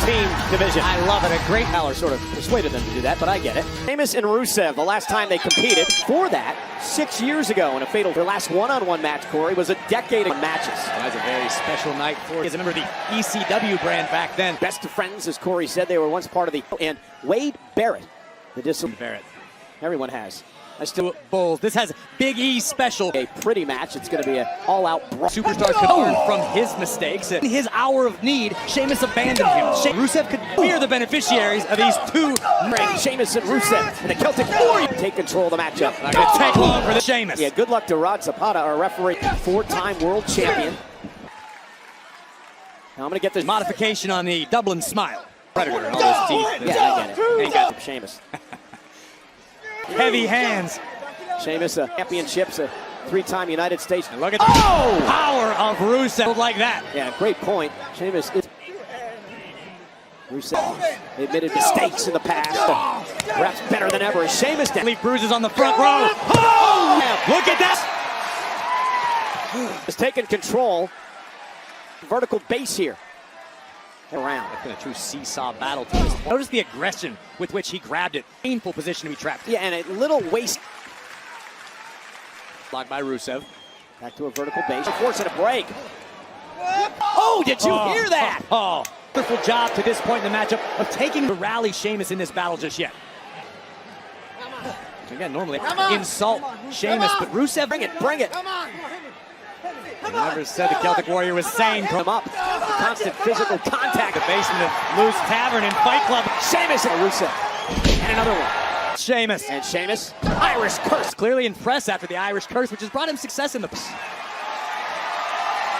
team division. I love it. A great power sort of persuaded them to do that, but I get it. Sheamus and Rusev, the last time they competed, for that, 6 years ago in a fatal, their last one-on-one match, Corey, was a decade of matches. That was a very special night for us. I remember the ECW brand back then. Best of friends, as Corey said, they were once part of the, and Wade Barrett, the discipline. Barrett. Everyone has. I still Bulls. This has Big E special. A pretty match. It's going to be an all-out brawl. Superstars could learn from his mistakes. In his hour of need, Sheamus abandoned him. Rusev could fear the beneficiaries of these two. Sheamus and Rusev and the Celtic Warrior take control of the matchup. Not going to take long for the Sheamus. Yeah, good luck to Rod Zapata, our referee, four-time world champion. Now I'm going to get this modification on the Dublin Smile. Predator and all his teeth. Yeah, I get it. Ain't got Sheamus. Heavy hands. Sheamus, championships, a three-time United States. And look at the power of Rusev like that. Yeah, great point. Sheamus is... Rusev admitted mistakes in the past. Perhaps better than ever. Sheamus down. Leaf bruises on the front row. Oh! Look at that. Has taken control. Vertical base here. Around. It's been a true seesaw battle to this point. Notice the aggression with which he grabbed it. Painful position to be trapped. Yeah, and a little waist. Blocked by Rusev. Back to a vertical base. Forcing a break. Oh, did you hear that? Wonderful job to this point in the matchup of taking the rally Sheamus in this battle just yet. Again, normally insult Sheamus, but Rusev, bring it. Never said the Celtic Warrior was sane. Come up. Constant physical contact. The basement of Lou's Tavern and Fight Club. Sheamus and Rusev. And another one. Sheamus. And Sheamus. Irish curse. Clearly impressed after the Irish curse, which has brought him success in the...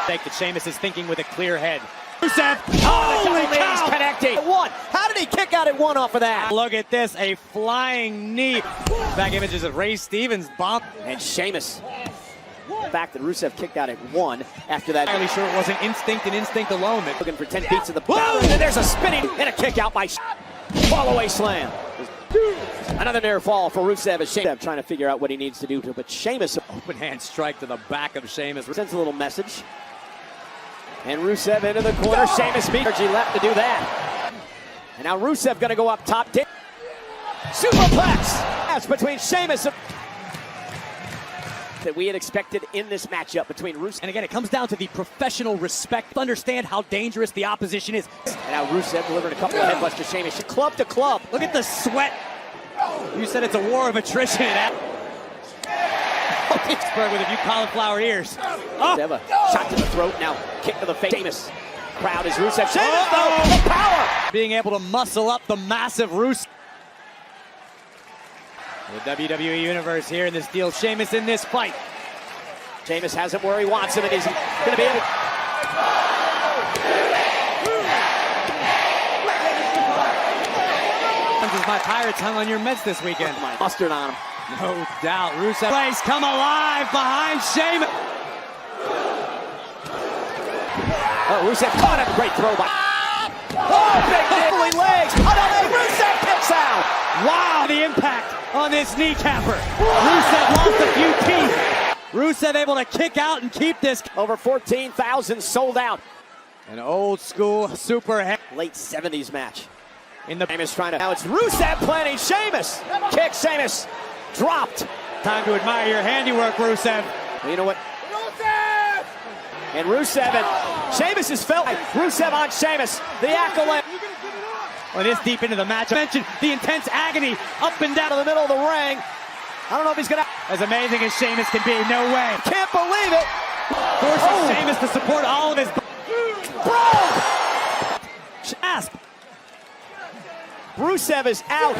Think that Sheamus is thinking with a clear head. Rusev. Holy cow. Connecting. One. How did he kick out at one off of that? Look at this. A flying knee. Back images of Ray Stevens bump. And Sheamus. The fact that Rusev kicked out at one after that. I'm really sure it wasn't instinct and instinct alone. Looking for 10 beats of the power, and there's a spinning and a kick out by fall away slam. Another near fall for Rusev as Sheamus trying to figure out what he needs to do to put Sheamus. Open hand strike to the back of Sheamus. Sends a little message. And Rusev into the corner. Sheamus energy left to do that. And now Rusev going to go up top. Superplex. That's between Sheamus and that we had expected in this matchup between Rusev. And again, it comes down to the professional respect. Understand how dangerous the opposition is. And now Rusev delivering a couple of headbutts to Sheamus. Club to club. Look at the sweat. You said it's a war of attrition. Pittsburgh with a few cauliflower ears. A shot to the throat, now kick to the face. Sheamus. Crowd is Rusev. Sheamus, though, the power! Being able to muscle up the massive Rusev. The WWE Universe here in this deal. Sheamus in this fight. Sheamus has him where he wants him, and he's going to be able. This is my Pirates hung on your Mets this weekend. Mustard on him. No doubt. Rusev place come alive behind Sheamus. Oh, Rusev caught him. Great throw by. Oh, big nibbly legs. Rusev kicks out. Wow, the impact on this kneecapper. Rusev lost a few teeth. Rusev able to kick out and keep this. Over 14,000 sold out. An old school super late 70s match. In the Sheamus trying to. Now it's Rusev planning Sheamus. Kick Sheamus. Dropped. Time to admire your handiwork, Rusev. Well, you know what? Rusev! And Rusev and Sheamus is felt. Rusev on Sheamus. The accolade. Well, this deep into the match. I mentioned the intense agony up and down in the middle of the ring. I don't know if he's going to. As amazing as Sheamus can be, no way. Can't believe it. Forces Sheamus to support all of his. Asp. Rusev is out.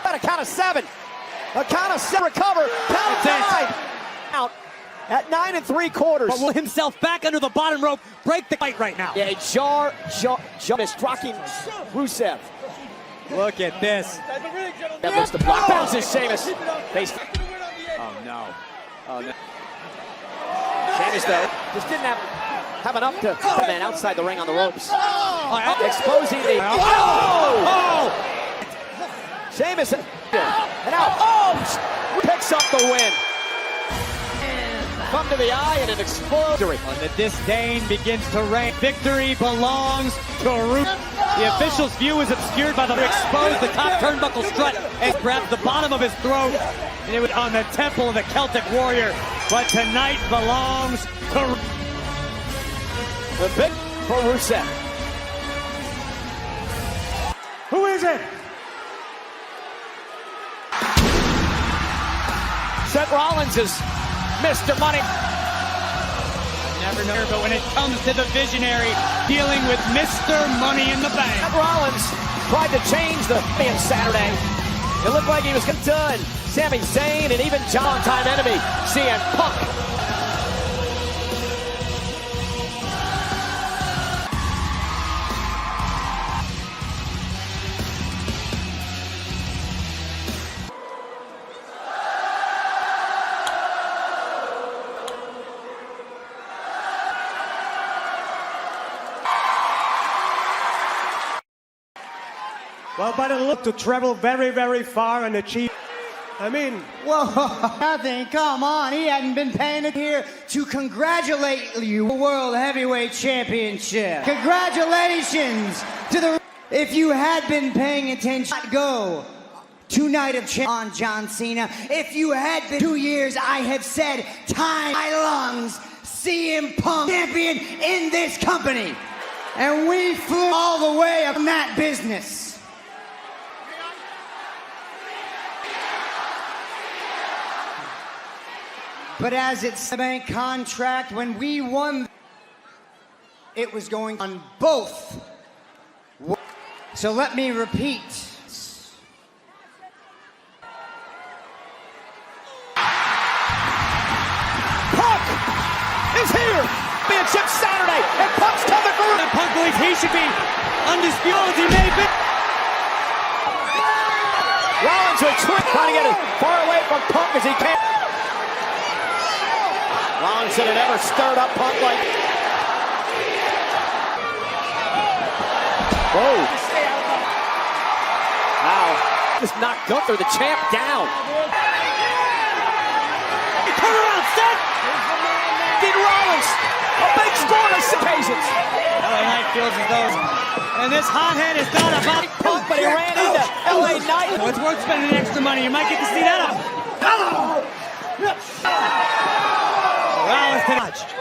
Got a count of 7. A count of 7. Recover. Count of 9. Out at 9 3/4. But will himself back under the bottom rope break the fight right now? Yeah, jar is rocking Rusev. Look at this. That looks the block. Bounces Sheamus. Oh no. Oh no. Sheamus though just didn't have enough to man outside the ring on the ropes. Exposing the. Sheamus and out. Picks up the win. come to the eye and an explosion. When the disdain begins to reign, victory belongs to Rusev. The official's view is obscured by the exposed the top turnbuckle strut and grabbed the bottom of his throat, and it was on the temple of the Celtic Warrior. But tonight belongs to the big for Rusev. Who is it? Seth Rollins is Mr. Money. Never know, but when it comes to the visionary dealing with Mr. Money in the Bank. Seth Rollins tried to change the man Saturday. It looked like he was going to and Sami Zayn and even time enemy CM Punk. Well, but it looked to travel very, very far and achieve. I mean, whoa, nothing, come on. He hadn't been paying it here to congratulate you, World Heavyweight Championship. Congratulations to the, if you had been paying attention, go to Night of on John Cena. If you had been 2 years, I have said time my lungs, CM Punk champion in this company. And we flew all the way up from that business. But as it's the bank contract, when we won, it was going on both. So let me repeat. Punk is here! Championship Saturday, and Punk's coming through. And Punk believes he should be undisputed. He may be. Rollins with trick, trying to get as far away from Punk as he can. Rollins should have never stirred up Punk like. Whoa. Wow. Just knocked Gunther, the champ, down. Turn around, set! Did Rollins. A big score on some occasions. LA Knight feels as though. And this hothead is not about Punk, but he ran into LA Knight. Well, it's worth spending extra money. You might get to see that. Rollins touched.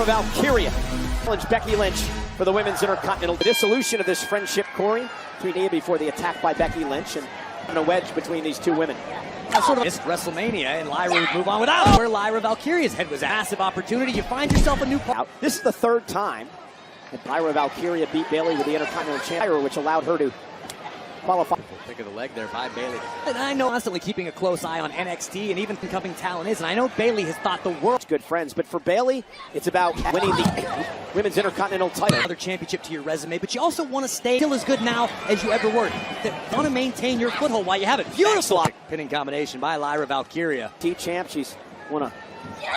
Valkyria challenge Becky Lynch for the women's Intercontinental. The dissolution of this friendship, Corey, between Nia before the attack by Becky Lynch and a wedge between these two women. Sort of missed WrestleMania, and Lyra would move on without where Lyra Valkyria's head was a massive opportunity. You find yourself a new part. This is the third time that Lyra Valkyria beat Bayley with the Intercontinental Championship, which allowed her to qualify. Pick of the leg there by Bayley. And I know constantly keeping a close eye on NXT and even becoming talent is, and I know Bayley has thought the world's good friends, but for Bayley, it's about winning the women's Intercontinental title. Another championship to your resume, but you also want to stay still as good now as you ever were. That want to maintain your foothold while you have it. Beautiful pinning combination by Lyra Valkyria. T-champ, she's won a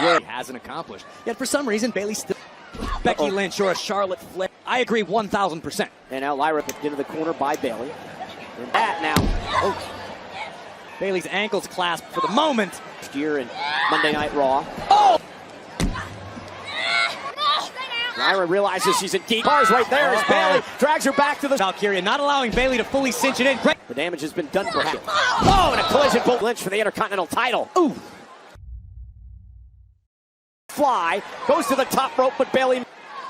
really hasn't accomplished. Yet for some reason, Bayley still. Becky Lynch or a Charlotte Flair. I agree 1,000%. And now Lyra picked into the corner by Bayley. And that now. Oh. Bayley's ankles clasped for the moment. Next year in Monday Night Raw. Oh! Lyra realizes she's in deep. Bars right there as Bayley drags her back to the Valkyria, not allowing Bayley to fully cinch it in. Great. The damage has been done for him. Oh, and a collision bolt Lynch for the Intercontinental title. Ooh. Fly goes to the top rope, but Bayley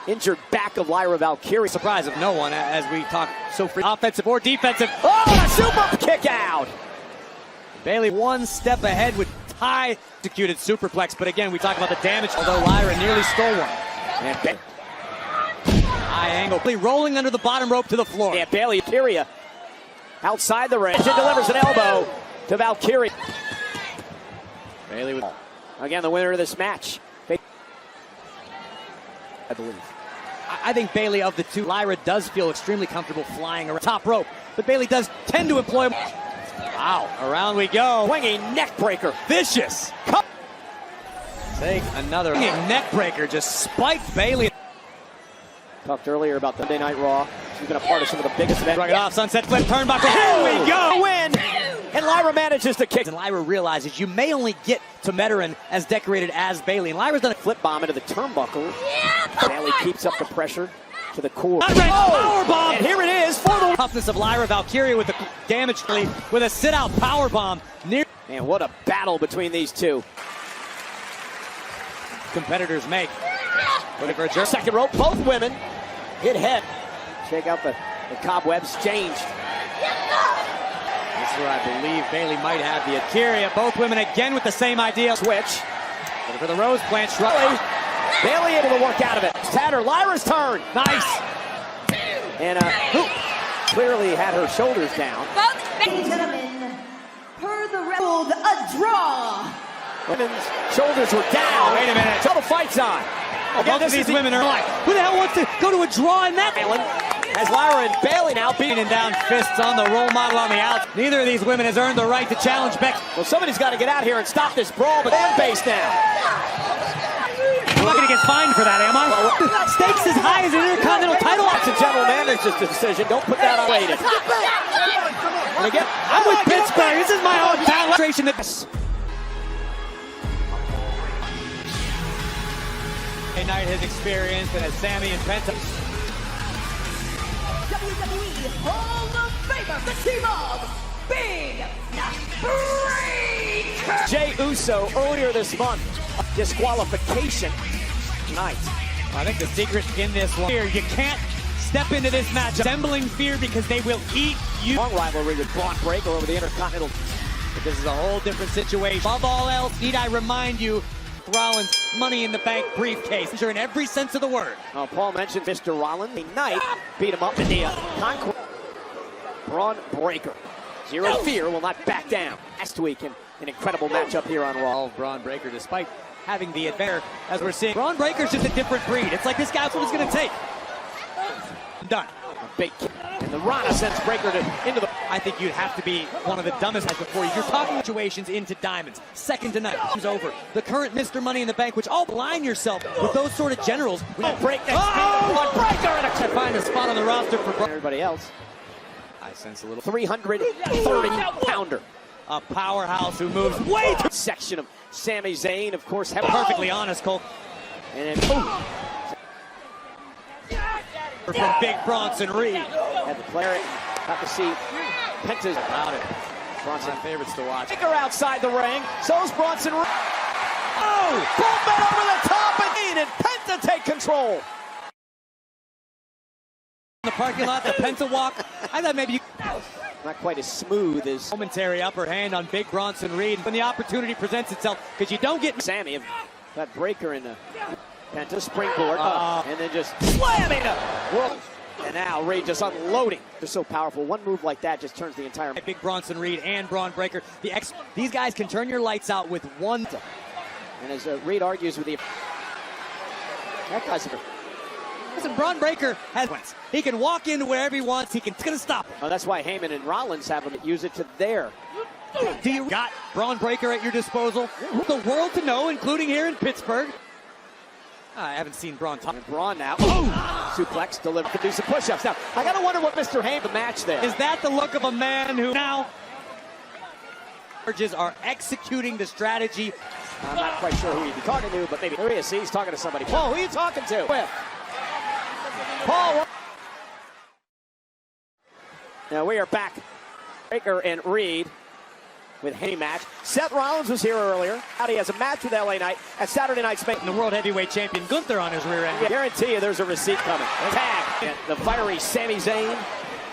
injured back of Lyra Valkyria. Surprise of no one as we talk so free, offensive or defensive. Oh, and a super kick out. Bayley one step ahead with high executed superplex, but again we talk about the damage. Although Lyra nearly stole one. And high angle, rolling under the bottom rope to the floor. Yeah, Bayley Valkyria outside the ring. She delivers an elbow to Valkyria. Bayley with again the winner of this match. I believe. I think Bayley of the two, Lyra does feel extremely comfortable flying around top rope, but Bayley does tend to employ. Wow, around we go. Swinging neck breaker. Vicious. Take another neck breaker, just spiked Bayley. Talked earlier about Monday Night Raw. She's been a part of some of the biggest events. Drag it off, sunset flip, turnbuckle. Here we go. Win. And Lyra manages to kick. And Lyra realizes you may only get to veteran as decorated as Bayley. And Lyra's done a Flip bomb into the turnbuckle. Bayley keeps up the pressure to the core. Power bomb. And here it is for the toughness of Lyra Valkyria with the damage with a sit-out power bomb. And what a battle between these two. Competitors make. Looking for a jerk. Second rope, both women hit head. Shake out the cobwebs, changed. This is where I believe Bayley might have the Valkyria. Both women again with the same idea. Switch. Looking for the Rose Plant. Bayley able to work out of it. Tatter, Lyra's turn. Nice. And clearly had her shoulders down. Ladies and gentlemen, per the ruled a draw. Women's shoulders were down. Wait a minute. So the fight's on. Both of these women are like, who the hell wants to go to a draw in that? As Lyra and Bayley now beating Down fists on the role model on the out. Neither of these women has earned the right to challenge Beck. Well, somebody's got to get out here and stop this brawl, but fan base now. I'm not going to get fined for that, am I? Stakes as high as an Intercontinental title. It's a general manager's decision. Don't put that on weighted. And again, I'm with Pittsburgh. This is my hometown. A night has experienced and as Sammy and Penta. WWE Hall of Famer, the team of Big Breaker. Jey Uso earlier this month, disqualification tonight. I think the secret in this one here, you can't step into this match assembling fear because they will eat you. Long rivalry with Braun Breaker over the Intercontinental. But this is a whole different situation. Above all else, need I remind you, Rollins' Money in the Bank briefcase. In every sense of the word. Paul mentioned Mr. Rollins. The night beat him up in the conquest. Braun Breaker. Zero fear, will not back down. Last week, an incredible matchup here on Raw. Braun Breaker, despite having the advantage, as we're seeing. Braun Breaker's just a different breed. It's like this guy's what it's going to take. Done. A big kick. And the Rana sends Breaker into the... I think you'd have to be one of the dumbest guys before you. You're talking situations into diamonds. Second to none. It's over. The current Mr. Money in the Bank, which all align yourself with those sort of generals. Breaker and To find a spot on the roster for Braun. everybody else. I sense a little 330-pounder. A powerhouse who moves way too. Section of Sami Zayn, of course. Perfectly honest, Cole. And then, From Big Bronson Reed. had the player got to see Penta's about it. Bronson Favorites to watch. Breaker outside the ring. So's Bronson Reed. Oh! Bump it over the top again, and Penta take control. In the parking lot, the Penta walk. I thought maybe you. Not quite as smooth as Momentary upper hand on Big Bronson Reed when the opportunity presents itself, because you don't get. Sammy. Got Breaker in the Penta springboard, and then just slamming it. And now Reed just unloading. They're so powerful. One move like that just turns the entire. Big Bronson Reed and Braun Breaker. These guys can turn your lights out with one. And as Reed argues with the. That guy's. Listen, Braun Breaker has wins. He can walk into wherever he wants. It's going to stop him. Oh, that's why Heyman and Rollins have him use it to their. Do you got Braun Breaker at your disposal? The world to know, including here in Pittsburgh. I haven't seen Braun talk. And Braun now. Oh! Suplex delivered. Can do some push-ups. Now, I got to wonder what Mr. Heyman the match there. Is that the look of a man who now are executing the strategy? I'm not quite sure who he'd be talking to, but maybe there he is. See, he's talking to somebody. Paul, who are you talking to? With Paul. Now we are back. Breaker and Reed with Hay match. Seth Rollins was here earlier. He has a match with LA Knight at Saturday Night's Main. The World Heavyweight Champion Gunther on his rear end. I guarantee you there's a receipt coming. Tag. And the fiery Sami Zayn.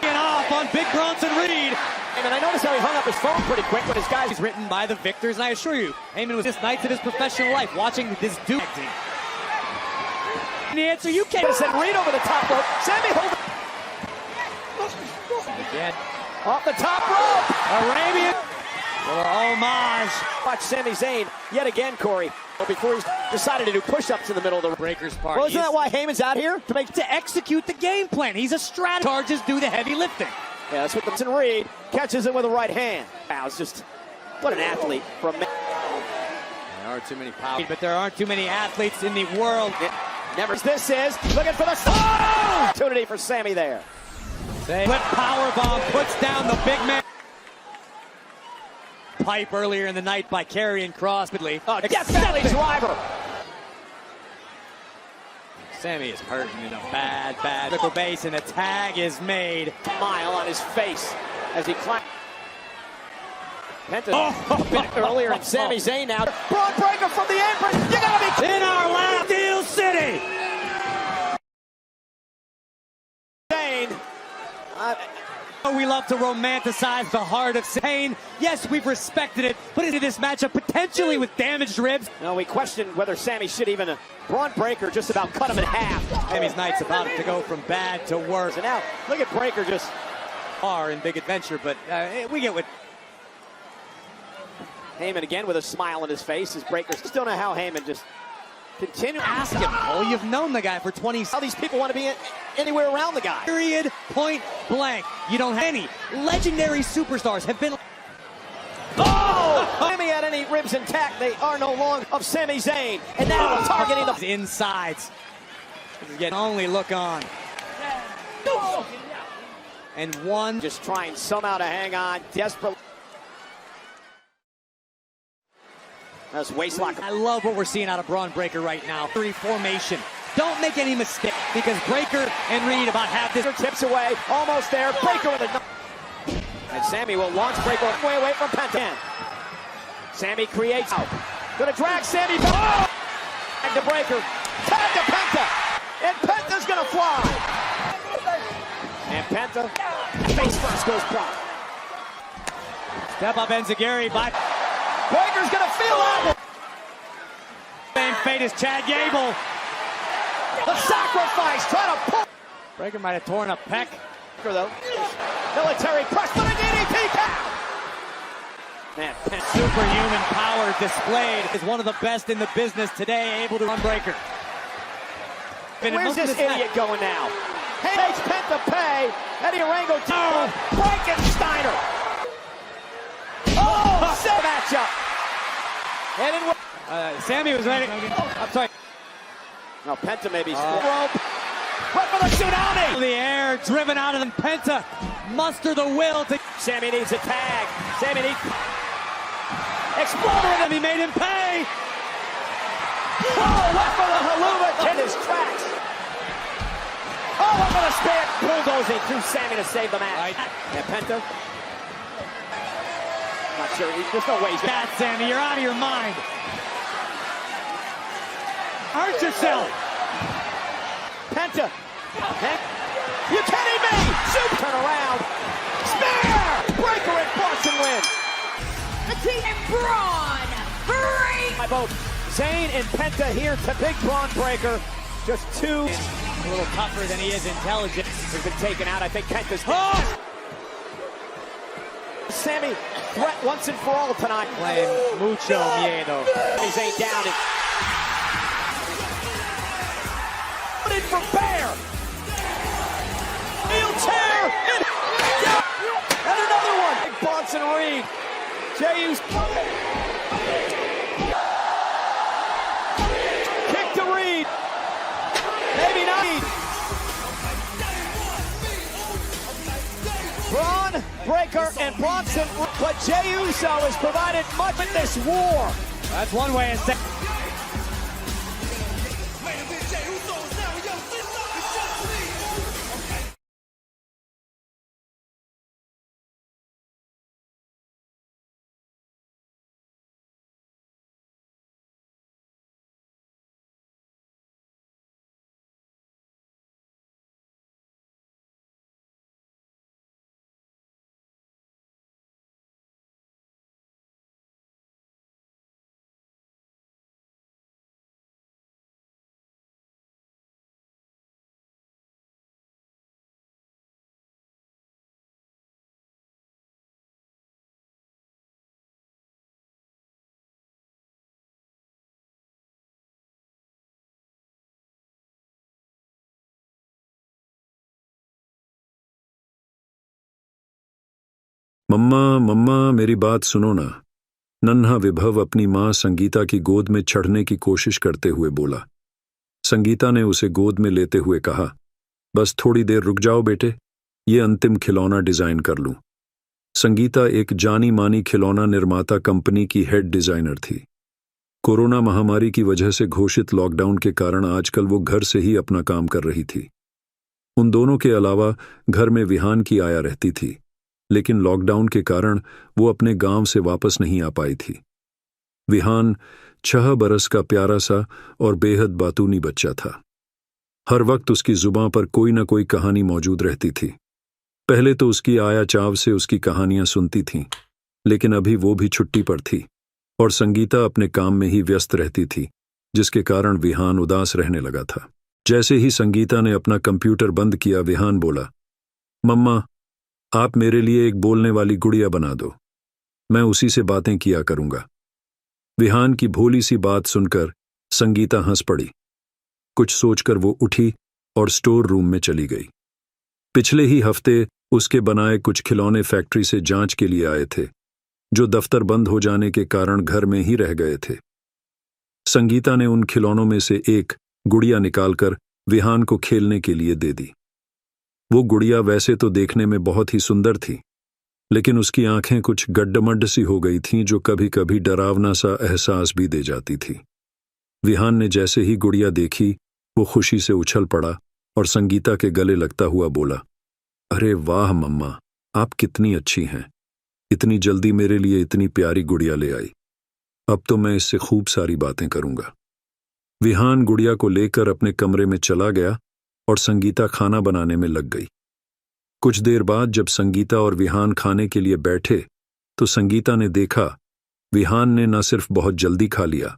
And off on Big Bronson Reed. And I noticed how he hung up his phone pretty quick when his guys. He's written by the victors, and I assure you, Heyman was just nights of his professional life watching this dude. And the answer you can't. Send Reed over the top rope. Sami holds. Again. Off the top rope. Arabian. Homage. Watch Sami Zayn yet again, Corey. Before he decided to do push-ups in the middle of the Breaker's part. Well, isn't that why Heyman's out here? To execute the game plan. He's a strategist. Charges do the heavy lifting. Yeah, that's what the Reed catches it with a right hand. Wow, it's just what an athlete from. There aren't too many power, but there aren't too many athletes in the world. Never. This is looking for the opportunity for Sami there. But powerbomb puts down the big man. pipe earlier in the night by Karrion Kross. Oh, Death Valley driver. Sammy is hurting in a bad vertical base, and the tag is made. Smile on his face as he climbs. Penta earlier in Sami Zayn now. Braun Breaker from the apron. You gotta be In our lap, Steel City. Zayn. We love to romanticize the heart of Zayn. Yes, we've respected it, but into this matchup potentially with damaged ribs. No, we questioned whether Sami should even. Braun Breaker just about cut him in half. Sammy's night's about to go from bad to worse. And now look at Breaker just far in Big Adventure, but we get what. Heyman again with a smile on his face as Breaker. Just don't know how Heyman just continue. Ask him. Oh, you've known the guy for 20. How these people want to be anywhere around the guy. Period. Point blank. You don't have any legendary superstars have been. Oh! Sami had any ribs intact. They are no longer of Sami Zayn. And now targeting the insides. Again, only look on. And one just trying somehow to hang on. Desperate. That's waistlock. I love what we're seeing out of Braun Breaker right now. Three formation. Don't make any mistake because Breaker and Reed about half this. Tips away. Almost there. Breaker with a. And Sami will launch Breaker way away from Penta. Sami creates out. Gonna drag Sami back. Tag to Breaker. Tag to Penta. And Penta's gonna fly. And Penta face first goes Braun. Step up Enziguri by. Breaker's gonna feel that. Same fate as Chad Gable. The sacrifice trying to pull. Breaker might have torn a pec. Though. Military press, but a DDT count. Man, superhuman power displayed is one of the best in the business today, able to run Breaker. Where's this idiot going now? Hey, makes Penta pay. Eddie Orango Frankensteiner. Oh, set matchup. And in Sami was ready. I'm sorry. No, Penta maybe rope. Right for the tsunami. The air driven out of them. Penta muster the will to. Sami needs a tag. Sami needs. Exploder him. He made him pay. Oh, what for the haluva in his tracks. Oh, what for the spear. Bulldozing through Sami to save the match. Right. And Penta. Not sure. There's no way he's that, Sami. You're out of your mind. Hurt yourself. Penta. You kidding me? Soup turn around. Spear. Breaker and Boston win. The team and Braun Breaker. By both Zayn and Penta here to big Braun Breaker. Just two. A little tougher than he is intelligent. Has been taken out. I think Penta's. Oh! Sami threat once and for all tonight. Playing mucho miedo. Sami Zayn down it. Put in for Bear. Heel chair. And another one. Big Bronson Reed. Jeyu's. Kick to Reed. Maybe not. Braun Breaker and Bronson, but Jey Uso has provided much in this war. That's one way to say. मम्मा मम्मा मेरी बात सुनो ना। नन्हा विभव अपनी मां संगीता की गोद में चढ़ने की कोशिश करते हुए बोला। संगीता ने उसे गोद में लेते हुए कहा, बस थोड़ी देर रुक जाओ बेटे, ये अंतिम खिलौना डिजाइन कर लूं। संगीता एक जानी मानी खिलौना निर्माता कंपनी की हेड डिजाइनर थी। कोरोना महामारी की वजह से घोषित लॉकडाउन के कारण आजकल वो घर से ही अपना काम कर रही थी। उन दोनों के अलावा घर में विहान की आया रहती थी, लेकिन लॉकडाउन के कारण वो अपने गांव से वापस नहीं आ पाई थी। विहान 6 बरस का प्यारा सा और बेहद बातूनी बच्चा था। हर वक्त उसकी जुबां पर कोई न कोई कहानी मौजूद रहती थी। पहले तो उसकी आया चाव से उसकी कहानियां सुनती थीं, लेकिन अभी वो भी छुट्टी पर थी और संगीता अपने काम में ही व्यस्त रहती थी, जिसके कारण विहान उदास रहने लगा था। जैसे ही संगीता ने अपना कंप्यूटर बंद किया, विहान बोला, मम्मा, आप मेरे लिए एक बोलने वाली गुड़िया बना दो, मैं उसी से बातें किया करूंगा। विहान की भोली सी बात सुनकर संगीता हंस पड़ी। कुछ सोचकर वो उठी और स्टोर रूम में चली गई। पिछले ही हफ्ते उसके बनाए कुछ खिलौने फैक्ट्री से जांच के लिए आए थे, जो दफ्तर बंद हो जाने के कारण घर में ही रह गए थे। संगीता ने उन खिलौनों में से एक गुड़िया निकालकर विहान को खेलने के लिए दे दी। वो गुड़िया वैसे तो देखने में बहुत ही सुंदर थी, लेकिन उसकी आंखें कुछ गड्ढमड्ढ सी हो गई थीं, जो कभी कभी डरावना सा एहसास भी दे जाती थी। विहान ने जैसे ही गुड़िया देखी, वो खुशी से उछल पड़ा और संगीता के गले लगता हुआ बोला, अरे वाह मम्मा, आप कितनी अच्छी हैं, इतनी जल्दी मेरे लिए इतनी प्यारी गुड़िया ले आई। अब तो मैं इससे खूब सारी बातें करूंगा। विहान गुड़िया को लेकर अपने कमरे में चला गया और संगीता खाना बनाने में लग गई। कुछ देर बाद जब संगीता और विहान खाने के लिए बैठे, तो संगीता ने देखा विहान ने न सिर्फ बहुत जल्दी खा लिया,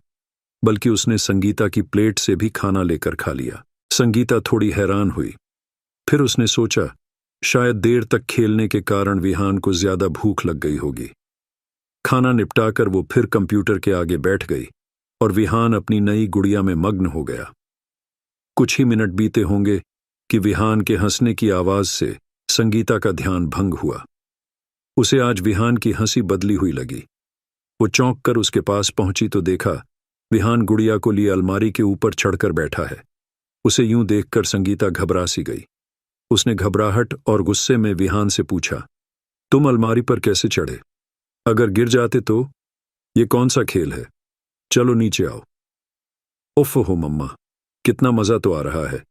बल्कि उसने संगीता की प्लेट से भी खाना लेकर खा लिया। संगीता थोड़ी हैरान हुई। फिर उसने सोचा, शायद देर तक खेलने के कारण विहान को ज्यादा भूख लग गई होगी। खाना निपटाकर वो फिर कंप्यूटर के आगे बैठ गई और विहान अपनी नई गुड़िया में मग्न हो गया। कुछ ही मिनट बीते होंगे कि विहान के हंसने की आवाज से संगीता का ध्यान भंग हुआ। उसे आज विहान की हंसी बदली हुई लगी। वो चौंक कर उसके पास पहुंची तो देखा विहान गुड़िया को लिए अलमारी के ऊपर चढ़कर बैठा है। उसे यूं देखकर संगीता घबरा सी गई। उसने घबराहट और गुस्से में विहान से पूछा, तुम अलमारी पर कैसे चढ़े? अगर गिर जाते तो? ये कौन सा खेल है? चलो नीचे आओ। उफ हो मम्मा, कितना मजा तो आ रहा है।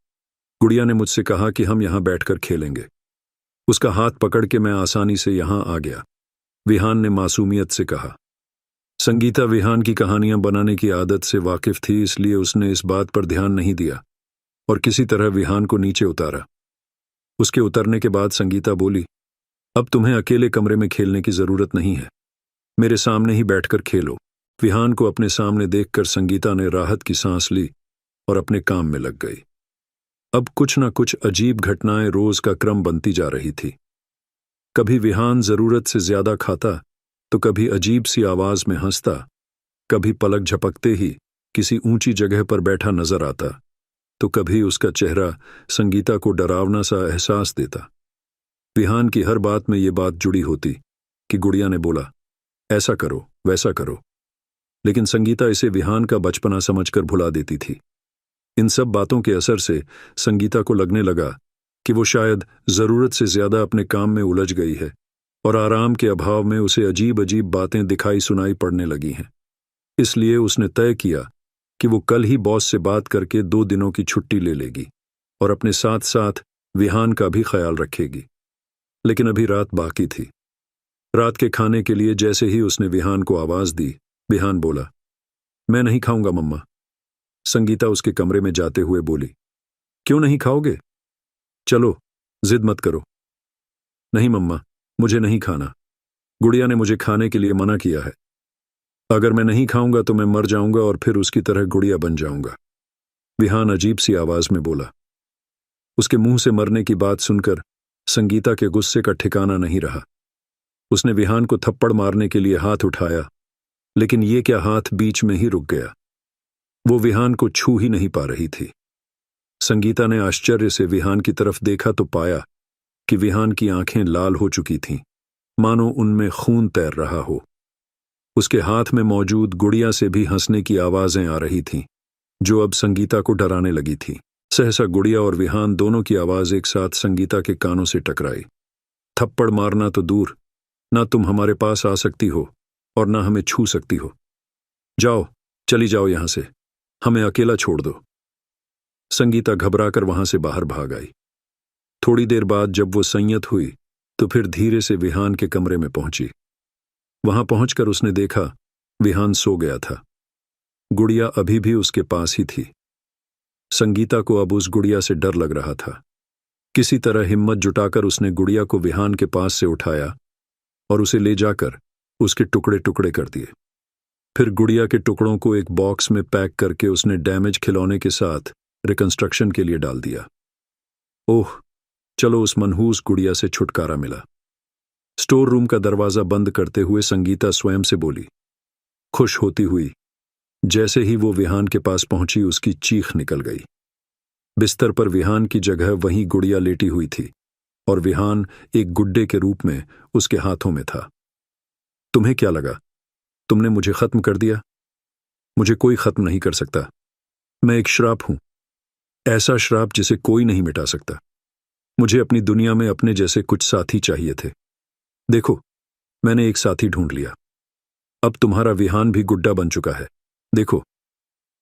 गुड़िया ने मुझसे कहा कि हम यहां बैठकर खेलेंगे। उसका हाथ पकड़ के मैं आसानी से यहां आ गया, विहान ने मासूमियत से कहा। संगीता विहान की कहानियां बनाने की आदत से वाकिफ थी, इसलिए उसने इस बात पर ध्यान नहीं दिया और किसी तरह विहान को नीचे उतारा। उसके उतरने के बाद संगीता बोली, अब तुम्हें अकेले कमरे में खेलने की जरूरत नहीं है, मेरे सामने ही बैठकर खेलो। विहान को अपने सामने देखकर संगीता ने राहत की सांस ली और अपने काम में लग गई। अब कुछ न कुछ अजीब घटनाएं रोज का क्रम बनती जा रही थी। कभी विहान जरूरत से ज्यादा खाता, तो कभी अजीब सी आवाज में हंसता, कभी पलक झपकते ही किसी ऊंची जगह पर बैठा नजर आता, तो कभी उसका चेहरा संगीता को डरावना सा एहसास देता। विहान की हर बात में ये बात जुड़ी होती कि गुड़िया ने बोला, ऐसा करो वैसा करो, लेकिन संगीता इसे विहान का बचपना समझकर भुला देती थी। इन सब बातों के असर से संगीता को लगने लगा कि वो शायद जरूरत से ज्यादा अपने काम में उलझ गई है और आराम के अभाव में उसे अजीब अजीब बातें दिखाई सुनाई पड़ने लगी हैं। इसलिए उसने तय किया कि वो कल ही बॉस से बात करके 2 दिनों की छुट्टी ले लेगी और अपने साथ साथ विहान का भी ख्याल रखेगी। लेकिन अभी रात बाकी थी। रात के खाने के लिए जैसे ही उसने विहान को आवाज दी, विहान बोला, मैं नहीं खाऊंगा मम्मा। संगीता उसके कमरे में जाते हुए बोली, क्यों नहीं खाओगे? चलो, जिद मत करो। नहीं मम्मा, मुझे नहीं खाना। गुड़िया ने मुझे खाने के लिए मना किया है। अगर मैं नहीं खाऊंगा तो मैं मर जाऊंगा और फिर उसकी तरह गुड़िया बन जाऊंगा, विहान अजीब सी आवाज में बोला। उसके मुंह से मरने की बात सुनकर संगीता के गुस्से का ठिकाना नहीं रहा। उसने विहान को थप्पड़ मारने के लिए हाथ उठाया, लेकिन ये क्या हाथ बीच में ही रुक गया। वो विहान को छू ही नहीं पा रही थी। संगीता ने आश्चर्य से विहान की तरफ देखा तो पाया कि विहान की आंखें लाल हो चुकी थीं, मानो उनमें खून तैर रहा हो। उसके हाथ में मौजूद गुड़िया से भी हंसने की आवाजें आ रही थीं, जो अब संगीता को डराने लगी थी। सहसा गुड़िया और विहान दोनों की आवाज एक साथ संगीता के कानों से टकराई। थप्पड़ मारना तो दूर, ना तुम हमारे पास आ सकती हो और ना हमें छू सकती हो। जाओ, चली जाओ यहां से, हमें अकेला छोड़ दो। संगीता घबराकर वहां से बाहर भाग आई। थोड़ी देर बाद जब वो संयत हुई तो फिर धीरे से विहान के कमरे में पहुंची। वहां पहुंचकर उसने देखा विहान सो गया था। गुड़िया अभी भी उसके पास ही थी। संगीता को अब उस गुड़िया से डर लग रहा था। किसी तरह हिम्मत जुटाकर उसने गुड़िया को विहान के पास से उठाया और उसे ले जाकर उसके टुकड़े टुकड़े कर दिए। फिर गुड़िया के टुकड़ों को एक बॉक्स में पैक करके उसने डैमेज खिलौने के साथ रिकंस्ट्रक्शन के लिए डाल दिया। ओह, चलो उस मनहूस गुड़िया से छुटकारा मिला। स्टोर रूम का दरवाजा बंद करते हुए संगीता स्वयं से बोली, खुश होती हुई। जैसे ही वो विहान के पास पहुंची उसकी चीख निकल गई। बिस्तर पर विहान की जगह वहीं गुड़िया लेटी हुई थी और विहान एक गुड्डे के रूप में उसके हाथों में था। तुम्हें क्या लगा? तुमने मुझे खत्म कर दिया? मुझे कोई खत्म नहीं कर सकता। मैं एक श्राप हूं, ऐसा श्राप जिसे कोई नहीं मिटा सकता। मुझे अपनी दुनिया में अपने जैसे कुछ साथी चाहिए थे। देखो, मैंने एक साथी ढूंढ लिया। अब तुम्हारा विहान भी गुड्डा बन चुका है। देखो,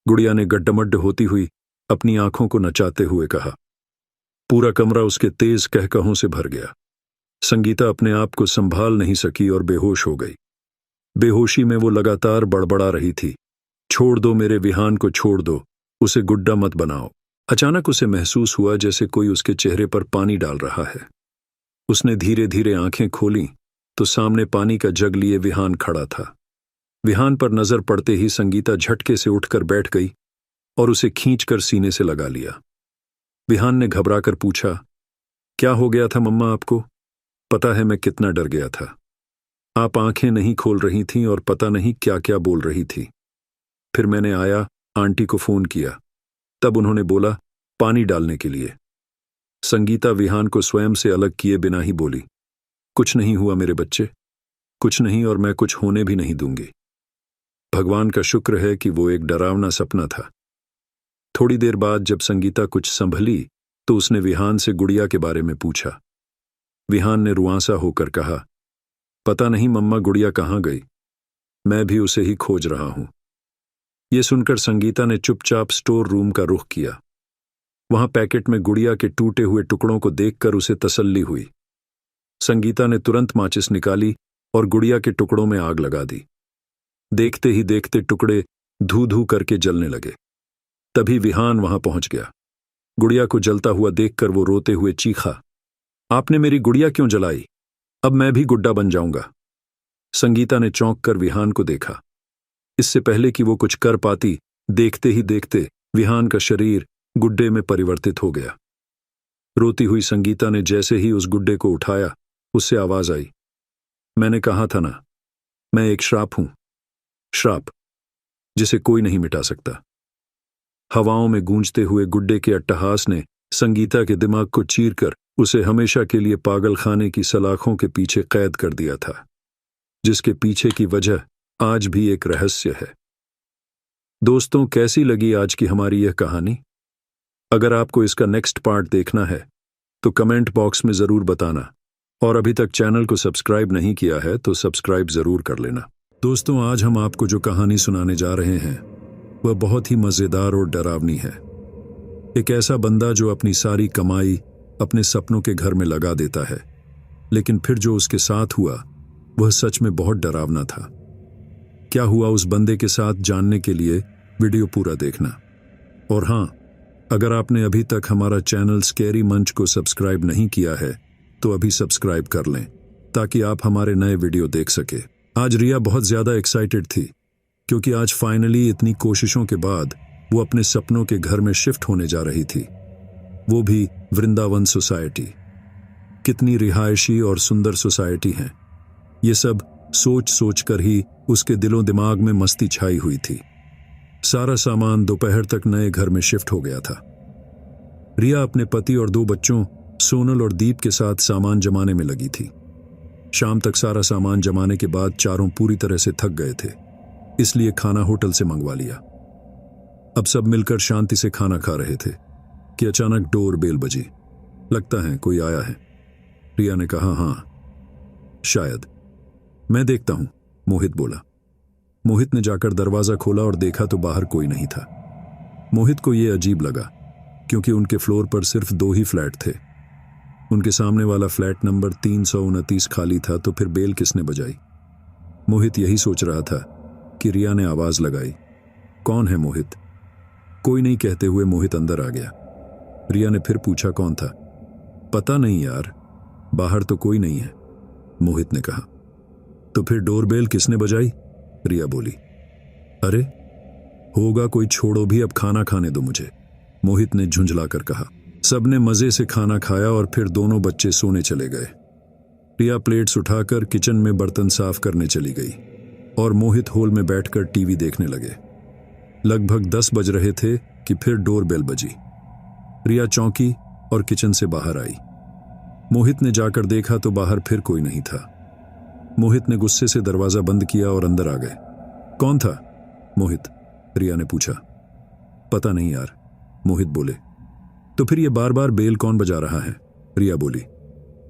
गुड़िया ने गड्ढमड्ढ होती हुई अपनी आंखों को नचाते हुए कहा। पूरा कमरा उसके तेज कहकहों से भर गया। संगीता अपने आप को संभाल नहीं सकी और बेहोश हो गई। बेहोशी में वो लगातार बड़बड़ा रही थी, छोड़ दो मेरे विहान को, छोड़ दो, उसे गुड्डा मत बनाओ। अचानक उसे महसूस हुआ जैसे कोई उसके चेहरे पर पानी डाल रहा है। उसने धीरे धीरे आंखें खोलीं तो सामने पानी का जग लिए विहान खड़ा था। विहान पर नजर पड़ते ही संगीता झटके से उठकर बैठ गई और उसे खींचकर सीने से लगा लिया। विहान ने घबराकर पूछा, क्या हो गया था मम्मा आपको? पता है मैं कितना डर गया था। आप आंखें नहीं खोल रही थीं और पता नहीं क्या क्या बोल रही थी। फिर मैंने आया, आंटी को फोन किया, तब उन्होंने बोला पानी डालने के लिए। संगीता विहान को स्वयं से अलग किए बिना ही बोली, कुछ नहीं हुआ मेरे बच्चे, कुछ नहीं, और मैं कुछ होने भी नहीं दूंगी। भगवान का शुक्र है कि वो एक डरावना सपना था। थोड़ी देर बाद जब संगीता कुछ संभली तो उसने विहान से गुड़िया के बारे में पूछा। विहान ने रुआंसा होकर कहा, पता नहीं मम्मा गुड़िया कहाँ गई, मैं भी उसे ही खोज रहा हूं। यह सुनकर संगीता ने चुपचाप स्टोर रूम का रुख किया। वहां पैकेट में गुड़िया के टूटे हुए टुकड़ों को देखकर उसे तसल्ली हुई। संगीता ने तुरंत माचिस निकाली और गुड़िया के टुकड़ों में आग लगा दी। देखते ही देखते टुकड़े धू धू करके जलने लगे। तभी विहान वहां पहुंच गया। गुड़िया को जलता हुआ देखकर वो रोते हुए चीखा, आपने मेरी गुड़िया क्यों जलाई? अब मैं भी गुड्डा बन जाऊंगा। संगीता ने चौंक कर विहान को देखा। इससे पहले कि वो कुछ कर पाती, देखते ही देखते विहान का शरीर गुड्डे में परिवर्तित हो गया। रोती हुई संगीता ने जैसे ही उस गुड्डे को उठाया, उससे आवाज आई, मैंने कहा था ना, मैं एक श्राप हूं, श्राप जिसे कोई नहीं मिटा सकता। हवाओं में गूंजते हुए गुड्डे के अट्टहास ने संगीता के दिमाग को चीरकर उसे हमेशा के लिए पागलखाने की सलाखों के पीछे कैद कर दिया था, जिसके पीछे की वजह आज भी एक रहस्य है। दोस्तों, कैसी लगी आज की हमारी यह कहानी? अगर आपको इसका नेक्स्ट पार्ट देखना है तो कमेंट बॉक्स में जरूर बताना, और अभी तक चैनल को सब्सक्राइब नहीं किया है तो सब्सक्राइब जरूर कर लेना। दोस्तों, आज हम आपको जो कहानी सुनाने जा रहे हैं वह बहुत ही मजेदार और डरावनी है। एक ऐसा बंदा जो अपनी सारी कमाई अपने सपनों के घर में लगा देता है, लेकिन फिर जो उसके साथ हुआ वह सच में बहुत डरावना था। क्या हुआ उस बंदे के साथ जानने के लिए वीडियो पूरा देखना। और हां, अगर आपने अभी तक हमारा चैनल स्कैरी मंच को सब्सक्राइब नहीं किया है तो अभी सब्सक्राइब कर लें ताकि आप हमारे नए वीडियो देख सके। आज रिया बहुत ज्यादा एक्साइटेड थी क्योंकि आज फाइनली इतनी कोशिशों के बाद वो अपने सपनों के घर में शिफ्ट होने जा रही थी, वो भी वृंदावन सोसाइटी। कितनी रिहायशी और सुंदर सोसाइटी है, ये सब सोच सोच कर ही उसके दिलो दिमाग में मस्ती छाई हुई थी। सारा सामान दोपहर तक नए घर में शिफ्ट हो गया था। रिया अपने पति और 2 बच्चों सोनल और दीप के साथ सामान जमाने में लगी थी। शाम तक सारा सामान जमाने के बाद चारों पूरी तरह से थक गए थे, इसलिए खाना होटल से मंगवा लिया। अब सब मिलकर शांति से खाना खा रहे थे कि अचानक डोर बेल बजी। लगता है कोई आया है, रिया ने कहा। हाँ, शायद। मैं देखता हूं, मोहित बोला। मोहित ने जाकर दरवाजा खोला और देखा तो बाहर कोई नहीं था। मोहित को यह अजीब लगा क्योंकि उनके फ्लोर पर सिर्फ 2 ही फ्लैट थे। उनके सामने वाला फ्लैट नंबर 329 खाली था, तो फिर बेल किसने बजाई? मोहित यही सोच रहा था कि रिया ने आवाज लगाई, कौन है मोहित? कोई नहीं कहते हुए मोहित अंदर आ गया। रिया ने फिर पूछा, कौन था? पता नहीं यार, बाहर तो कोई नहीं है, मोहित ने कहा। तो फिर डोरबेल किसने बजाई? रिया बोली। अरे होगा कोई, छोड़ो भी, अब खाना खाने दो मुझे, मोहित ने झुंझलाकर कहा। सबने मजे से खाना खाया और फिर दोनों बच्चे सोने चले गए। रिया प्लेट्स उठाकर किचन में बर्तन साफ करने चली गई और मोहित हॉल में बैठकर टीवी देखने लगे। लगभग 10 बज रहे थे कि फिर डोरबेल बजी। रिया चौंकी और किचन से बाहर आई। मोहित ने जाकर देखा तो बाहर फिर कोई नहीं था। मोहित ने गुस्से से दरवाजा बंद किया और अंदर आ गए। कौन था? मोहित, रिया ने पूछा। पता नहीं यार, मोहित बोले। तो फिर ये बार बार बेल कौन बजा रहा है? रिया बोली।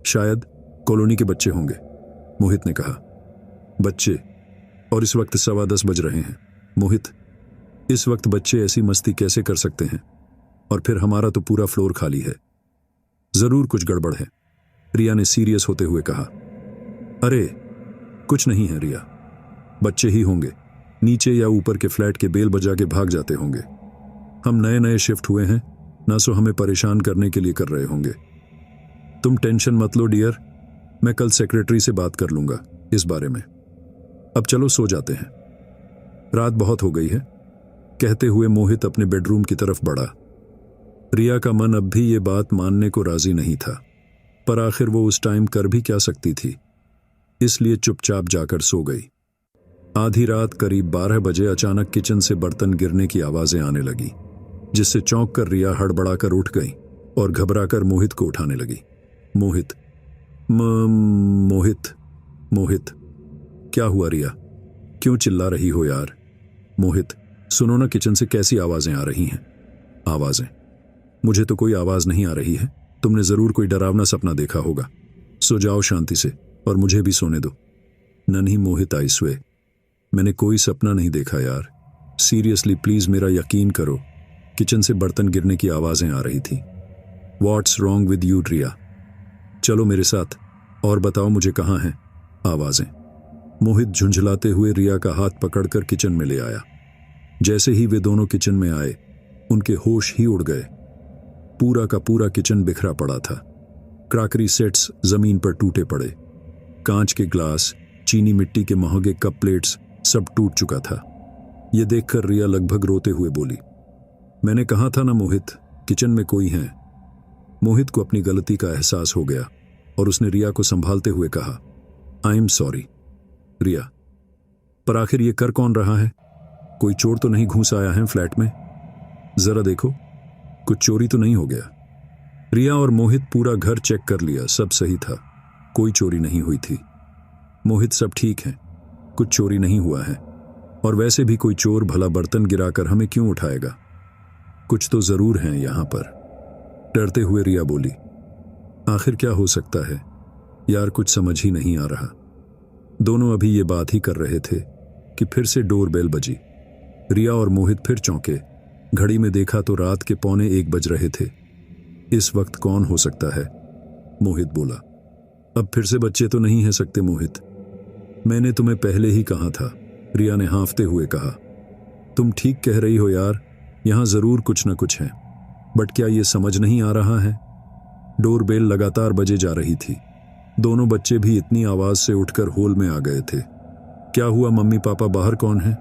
शायद कॉलोनी के बच्चे होंगे, मोहित ने कहा। बच्चे? और इस वक्त 10:15 बज रहे हैं। मोहित, इस वक्त बच्चे ऐसी मस्ती कैसे कर सकते हैं? और फिर हमारा तो पूरा फ्लोर खाली है। जरूर कुछ गड़बड़ है, रिया ने सीरियस होते हुए कहा। अरे कुछ नहीं है रिया, बच्चे ही होंगे, नीचे या ऊपर के फ्लैट के बेल बजा के भाग जाते होंगे। हम नए नए शिफ्ट हुए हैं ना, सो हमें परेशान करने के लिए कर रहे होंगे। तुम टेंशन मत लो डियर, मैं कल सेक्रेटरी से बात कर लूंगा इस बारे में। अब चलो सो जाते हैं, रात बहुत हो गई है, कहते हुए मोहित अपने बेडरूम की तरफ बढ़ा। रिया का मन अब भी ये बात मानने को राजी नहीं था, पर आखिर वो उस टाइम कर भी क्या सकती थी, इसलिए चुपचाप जाकर सो गई। आधी रात करीब 12 बजे अचानक किचन से बर्तन गिरने की आवाजें आने लगी, जिससे चौंक कर रिया हड़बड़ाकर उठ गई और घबराकर मोहित को उठाने लगी। मोहित, मोहित, मोहित, क्या हुआ रिया? क्यों चिल्ला रही हो यार? मोहित, सुनो ना, किचन से कैसी आवाजें आ रही हैं? आवाजें? मुझे तो कोई आवाज नहीं आ रही है, तुमने जरूर कोई डरावना सपना देखा होगा। सो जाओ शांति से और मुझे भी सोने दो। नहीं मोहित, आई स्वे, मैंने कोई सपना नहीं देखा यार, सीरियसली प्लीज मेरा यकीन करो। किचन से बर्तन गिरने की आवाजें आ रही थी। व्हाट्स रॉन्ग विद यू रिया? चलो मेरे साथ और बताओ मुझे कहाँ हैं आवाजें? मोहित झुंझलाते हुए रिया का हाथ पकड़कर किचन में ले आया। जैसे ही वे दोनों किचन में आए, उनके होश ही उड़ गए। पूरा का पूरा किचन बिखरा पड़ा था। क्रॉकरी सेट्स जमीन पर टूटे पड़े, कांच के ग्लास, चीनी मिट्टी के महंगे कप प्लेट्स सब टूट चुका था। यह देखकर रिया लगभग रोते हुए बोली, मैंने कहा था ना मोहित, किचन में कोई है। मोहित को अपनी गलती का एहसास हो गया और उसने रिया को संभालते हुए कहा, आई एम सॉरी। रिया, पर आखिर ये कर कौन रहा है? कोई चोर तो नहीं घुस आया है फ्लैट में? जरा देखो, कुछ चोरी तो नहीं हो गया? रिया और मोहित पूरा घर चेक कर लिया, सब सही था, कोई चोरी नहीं हुई थी। मोहित, सब ठीक है, कुछ चोरी नहीं हुआ है, और वैसे भी कोई चोर भला बर्तन गिराकर हमें क्यों उठाएगा? कुछ तो जरूर है यहां पर, डरते हुए रिया बोली। आखिर क्या हो सकता है यार, कुछ समझ ही नहीं आ रहा। दोनों अभी ये बात ही कर रहे थे कि फिर से डोरबेल बजी। रिया और मोहित फिर चौंके, घड़ी में देखा तो रात के 1:15 बज रहे थे। इस वक्त कौन हो सकता है? मोहित बोला। अब फिर से बच्चे तो नहीं है सकते मोहित, मैंने तुम्हें पहले ही कहा था, रिया ने हाँफते हुए कहा। तुम ठीक कह रही हो यार, यहां जरूर कुछ न कुछ है, बट क्या ये समझ नहीं आ रहा है? डोरबेल लगातार बजे जा रही थी। दोनों बच्चे भी इतनी आवाज से उठकर हॉल में आ गए थे। क्या हुआ मम्मी पापा, बाहर कौन है?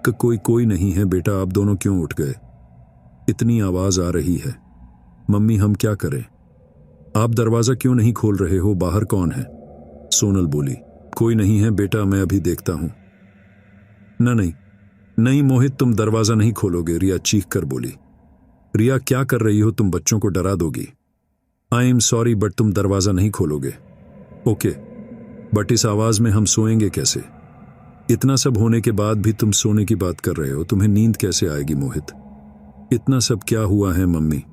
कोई नहीं है बेटा, आप दोनों क्यों उठ गए? इतनी आवाज आ रही है। मम्मी हम क्या करें? आप दरवाजा क्यों नहीं खोल रहे हो, बाहर कौन है? सोनल बोली। कोई नहीं है बेटा, मैं अभी देखता हूं। नहीं मोहित, तुम दरवाजा नहीं खोलोगे, रिया चीख कर बोली। रिया क्या कर रही हो, तुम बच्चों को डरा दोगी। आई एम सॉरी बट तुम दरवाजा नहीं खोलोगे। ओके, बट इस आवाज में हम सोएंगे कैसे? इतना सब होने के बाद भी तुम सोने की बात कर रहे हो, तुम्हें नींद कैसे आएगी मोहित? इतना सब क्या हुआ है मम्मी?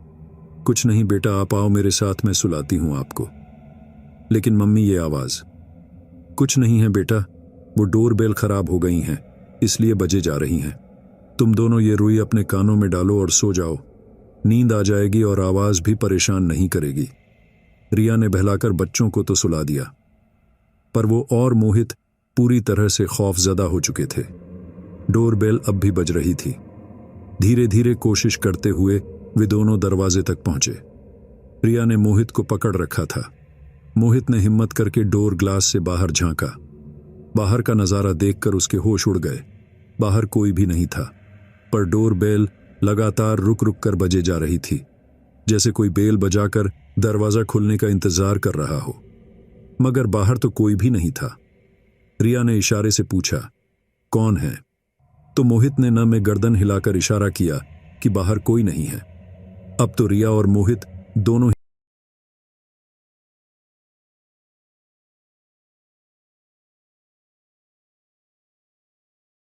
कुछ नहीं बेटा, आप आओ मेरे साथ, मैं सुलाती हूं आपको। लेकिन मम्मी ये आवाज, कुछ नहीं है बेटा, वो डोरबेल खराब हो गई हैं, इसलिए बजे जा रही हैं। तुम दोनों ये रुई अपने कानों में डालो और सो जाओ, नींद आ जाएगी और आवाज भी परेशान नहीं करेगी। रिया ने बहलाकर बच्चों को तो सुला दिया, पर वो और मोहित पूरी तरह से खौफजदा हो चुके थे। डोरबेल अब भी बज रही थी। धीरे धीरे कोशिश करते हुए वे दोनों दरवाजे तक पहुंचे। रिया ने मोहित को पकड़ रखा था। मोहित ने हिम्मत करके डोर ग्लास से बाहर झांका। बाहर का नजारा देखकर उसके होश उड़ गए। बाहर कोई भी नहीं था, पर डोर बेल लगातार रुक रुक कर बजे जा रही थी, जैसे कोई बेल बजाकर दरवाजा खुलने का इंतजार कर रहा हो। मगर बाहर तो कोई भी नहीं था। रिया ने इशारे से पूछा, कौन है? तो मोहित ने न में गर्दन हिलाकर इशारा किया कि बाहर कोई नहीं है। अब तो रिया और मोहित दोनों